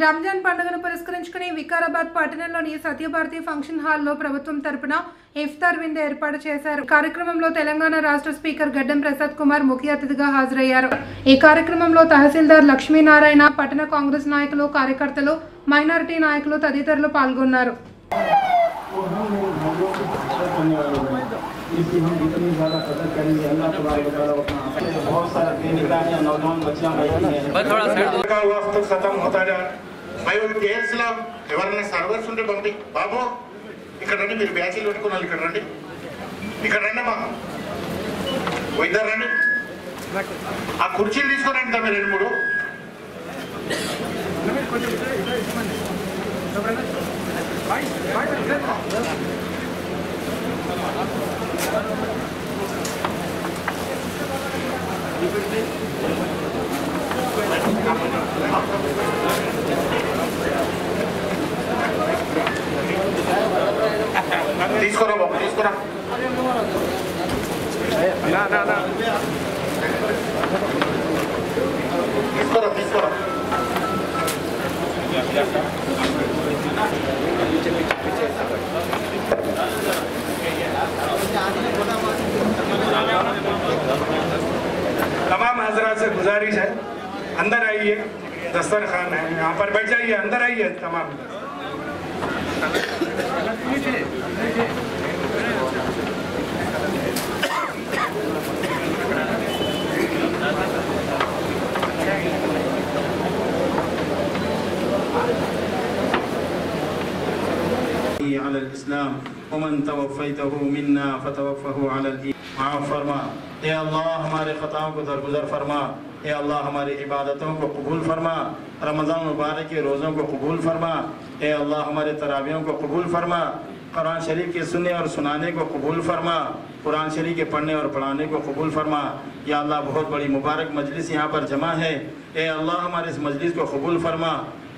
రంజాన్ పండుగను పురస్కరించుకుని వికారాబాద్ పట్టణంలోని సత్యభారతి ఫంక్షన్ హాల్లో ప్రభుత్వం తరపున ఇఫ్తార్ విందు ఏర్పాటు చేశారు. కార్యక్రమంలో తెలంగాణ రాష్ట్ర స్పీకర్ గడ్డం ప్రసాద్ కుమార్ ముఖ్య అతిథిగా హాజరయ్యారు. ఈ కార్యక్రమంలో తహసీల్దార్ లక్ష్మీనారాయణ, పట్టణ కాంగ్రెస్ నాయకులు, కార్యకర్తలు, మైనారిటీ నాయకులు తదితరులు పాల్గొన్నారు. इसकी हम जितनी ज़्यादा कदर करेंगे अल्लाह तबारक व तआला अपना बहुत सारा बेनिकानियां नौजवान बच्चियां बैठी हैं वक्त खत्म होता जा भाई वो केएस ला ఎవరైనా సర్వర్స్ ఉంటే పంపి బాబు ఇక్కడ రండి మీరు బ్యాచీలు పెట్టుకున్నారు ఇక్కడ రండి ఇక్కడ రండి మా ఇద్దరు రండి ఆ కుర్చీలు తీసుకురండి తమ రెండు మూడు తీసుకోరా బాబు తీసుకోరా తీసుకోరా తీసుకోరా तमाम हजरात से गुजारिश है अंदर आइए दस्तरखान है यहाँ पर बैठ जाइए अंदर आइए तमाम على الإسلام ومن توفيته منا فتوفه على الإيمان फरमा ए अल्लाह हमारे ख़ताओं को दरगुजर फरमा ए अल्लाह हमारी इबादतों को कबूल फरमा रमज़ान मुबारक के रोज़ों को कबूल फरमा ए अल्लाह हमारे तरावियों को कबूल फरमा कुरान शरीफ के सुनने और सुनाने को कबूल फरमा कुरान शरीफ के पढ़ने और पढ़ाने को कबूल फरमा या अल्लाह बहुत बड़ी मुबारक मजलिस यहाँ पर जमा है ए अल्लाह हमारे इस मजलिस को कबूल फरमा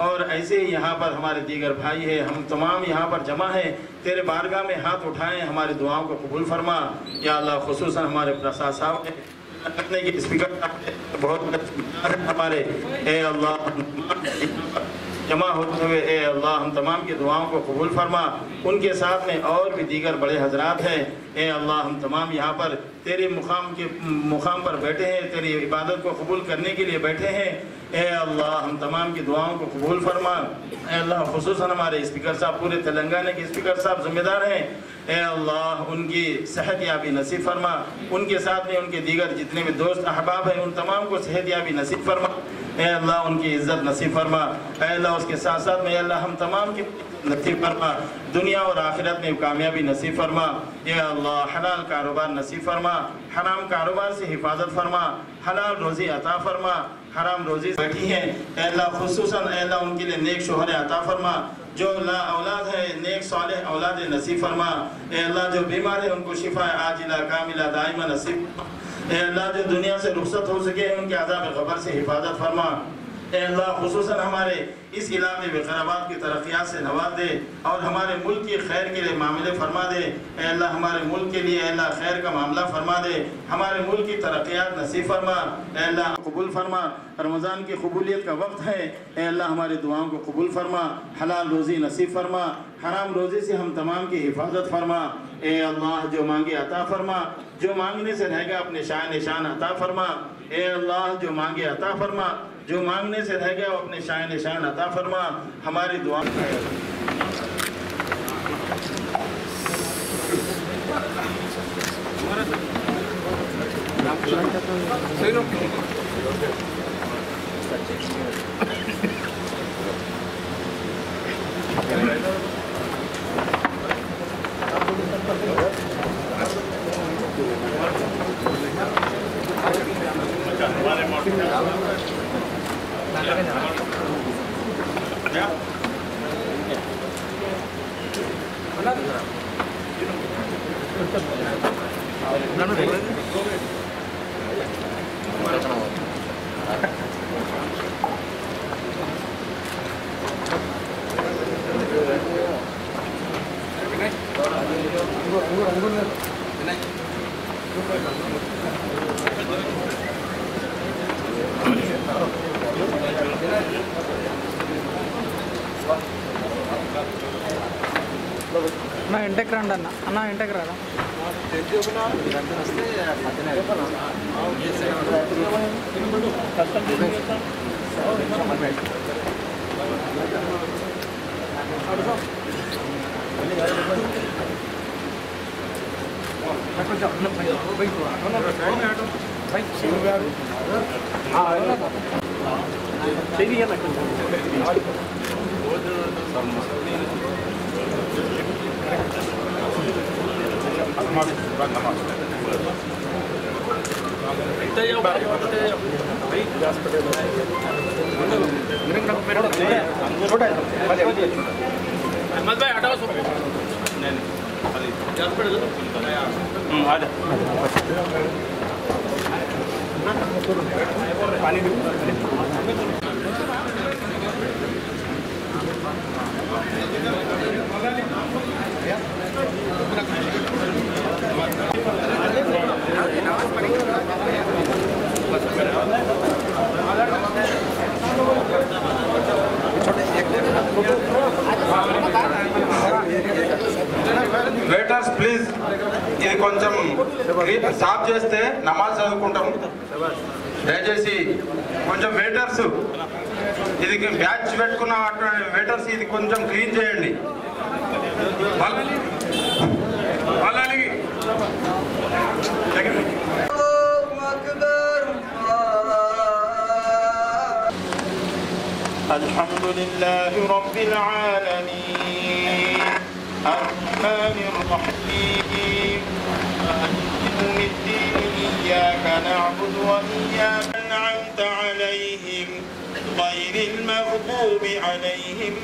और ऐसे ही यहाँ पर हमारे दीगर भाई है हम तमाम यहाँ पर जमा हैं तेरे बारगाह में हाथ उठाएं हमारी दुआओं को कबूल फरमा या अल्लाह खुसूसन हमारे प्रसाद साहब रखने की स्पीकर बहुत हमारे ए अल्लाह जमा होते हुए ए अल्लाह हम तमाम की दुआओं को कबूल फरमा उनके साथ में और भी दीगर बड़े हजरात हैं ए अल्लाह हम तमाम यहाँ पर तेरे मुकाम पर बैठे हैं तेरी इबादत को कबूल करने के लिए बैठे हैं ए अल्लाह हम तमाम की दुआओं को कबूल फरमा ए अल्लाह खुसूसन हमारे स्पीकर साहब पूरे तेलंगाना के स्पीकर साहब जिम्मेदार हैं ए अल्लाह उनकी सेहत याबी नसीब फरमा उनके साथ में उनके दीगर जितने भी दोस्त अहबाब हैं उन तमाम को सेहत याबी नसीब फरमा ए अल्लाह उनकी इज़्ज़त नसीब फरमा ए अल्लाह उसके साथ साथ में अल्लाह हम तमाम की नसीब फरमा दुनिया और आखिरत में कामयाबी नसीब फरमा ए अल्लाह हलाल कारोबार नसीब फरमा हराम कारोबार से हिफाजत फरमा हलाल रोज़ी अता फरमा हराम रोज़ी बैठी हैं अल्लाह खुसूसन अल्लाह उनके लिए नेक शोहर अता फरमा जो ला औलाद है नेक सालेह औलाद नसीब फरमा ए अल्लाह जो बीमार है उनको शिफा आजिला कामिला दाइमा नसीब ए अल्लाह जो दुनिया से रुखसत हो सके उनके अज़ाब क़ब्र से हिफाजत फरमा ए अल्लाह खुसूसन हमारे इस इलाके विकाराबाद की तरक्यात से नवाज दे और हमारे मुल्क की खैर के लिए मामले फरमा दे ए अल्लाह हमारे मुल्क के लिए अल्लाह खैर का मामला फरमा दे हमारे मुल्क की तरक्यात नसीब फरमा ए अल्लाह कबूल फरमा रमज़ान की कबूलियत का वक्त है ए अल्लाह हमारी दुआओं को कबूल फरमा हलाल रोज़ी नसीब फरमा हराम रोज़ी से हम तमाम की हिफाजत फरमा ए अल्लाह जो मांगे अता फरमा जो मांगने से रहेगा अपने शान निशान अता फरमा ए अल्लाह जो मांगे अता फरमा जो मांगने से रह गया वो अपने शान निशान अता फरमा हमारी दुआ అన్న ఇంటెక్ రండి అన్న ఇంటెక్ రాదా వెయిటర్స్ ప్లీజ్ ఇది కొంచెం స్టాప్ చేస్తే నమాజ్ చదువుకుంటాం. దయచేసి కొంచెం వెయిటర్స్ ఇది బ్యాచ్ పెట్టుకున్న వెయిటర్స్ ఇది కొంచెం క్లీన్ చేయండి. వాళ్ళని అల్హమ్దులిల్లాహి రబ్బిల్ ఆలమీన్ అర్రహ్మానిర్ రహీమ్ యౌమిద్దీన్ ఇయ్యాక నఅబుదు వ ఇయ్యాక అన్'అమ్త అలైహిం గైరిల్ మగ్దూబి అలైహిం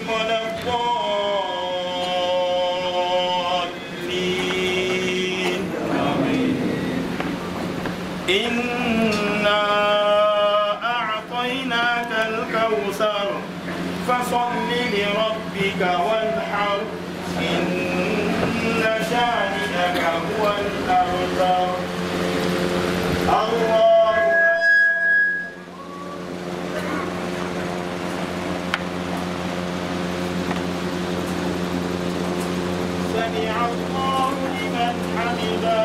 వలద్దాల్లీన్. ఆమీన్. ఇన్నా అఅతైనాకల్ కౌసర్ ఫసల్లి లిరబ్బిక వన్హర్ ఇన్న షాని'క హువల్ అబ్తర్. سمع الله لمن حمده.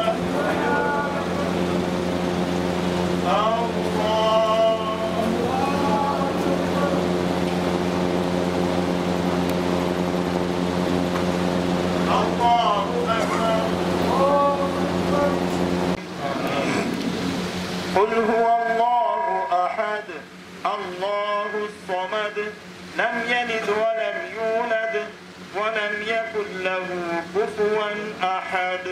قل هو الله أحد الله الصمد لم يلد ولم يولد ولم يكن له كفوا أحد.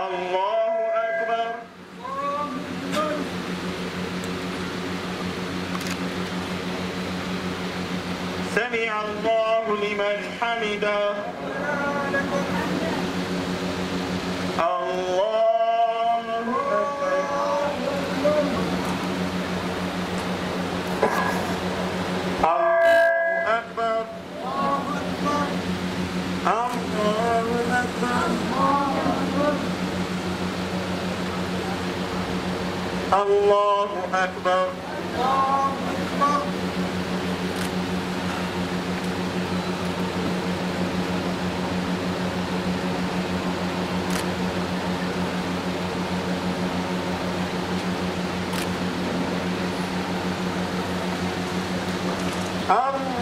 الله أكبر. سمع الله لمن حمده. الله أكبر. الله أكبر.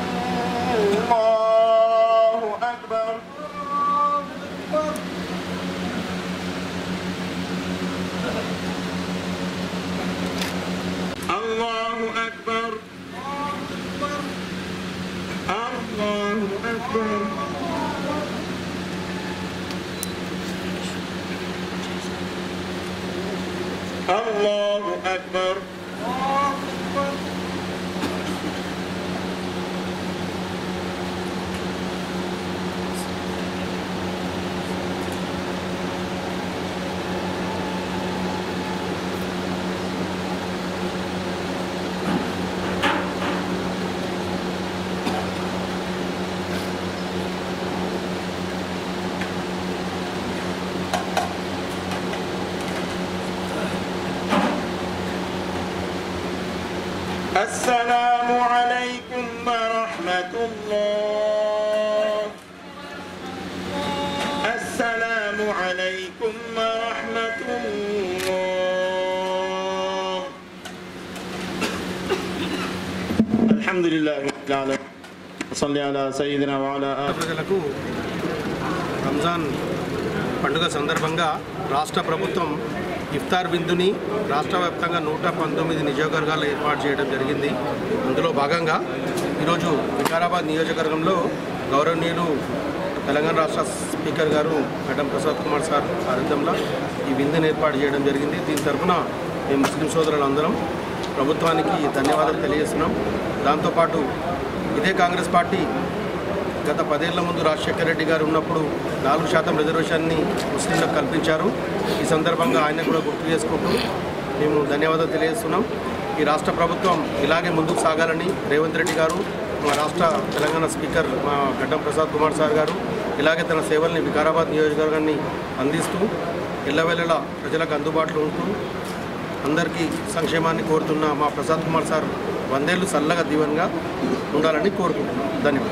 الله أكبر. الله أكبر. الله أكبر. الله أكبر. السلام عليكم ورحمة الله. السلام عليكم ورحمة الله. الحمد لله رب العالمين. صلى على سيدنا وعلى آله. ప్రజలకు రంజాన్ పండుగ సందర్భంగా రాష్ట్ర ప్రభుత్వం ఇఫ్తార్ విందుని రాష్ట్ర వ్యాప్తంగా 119 నియోజకవర్గాల్లో ఏర్పాటు చేయడం జరిగింది. అందులో భాగంగా ఈరోజు వికారాబాద్ నియోజకవర్గంలో గౌరవనీయులు తెలంగాణ రాష్ట్ర స్పీకర్ గారు గడ్డం ప్రసాద్ కుమార్ సార్ ఆధ్వర్యంలో ఈ విందుని ఏర్పాటు చేయడం జరిగింది. దీని తరఫున మేము ముస్లిం సోదరులందరం ప్రభుత్వానికి ధన్యవాదాలు తెలియజేస్తున్నాం. దాంతోపాటు ఇదే కాంగ్రెస్ పార్టీ గత 10 ఏళ్ల ముందు రాజశేఖర రెడ్డి గారు ఉన్నప్పుడు 4% రిజర్వేషన్ని ముస్లింలకు కల్పించారు. ఈ సందర్భంగా ఆయన కూడా గుర్తు చేసుకుంటూ మేము ధన్యవాదాలు తెలియజేస్తున్నాం. ఈ రాష్ట్ర ప్రభుత్వం ఇలాగే ముందుకు సాగాలని రేవంత్ రెడ్డి గారు, మా రాష్ట్ర తెలంగాణ స్పీకర్ మా గడ్డం ప్రసాద్ కుమార్ సార్ గారు ఇలాగే తన సేవల్ని వికారాబాద్ నియోజకవర్గాన్ని అందిస్తూ ఎల్లవేళలా ప్రజలకు అందుబాటులో ఉంటూ అందరికీ సంక్షేమాన్ని కోరుతున్న మా ప్రసాద్ కుమార్ సార్ 100 ఏళ్ళు చల్లగా దీవెనగా ఉండాలని కోరుకుంటున్నాం. ధన్యవాదాలు.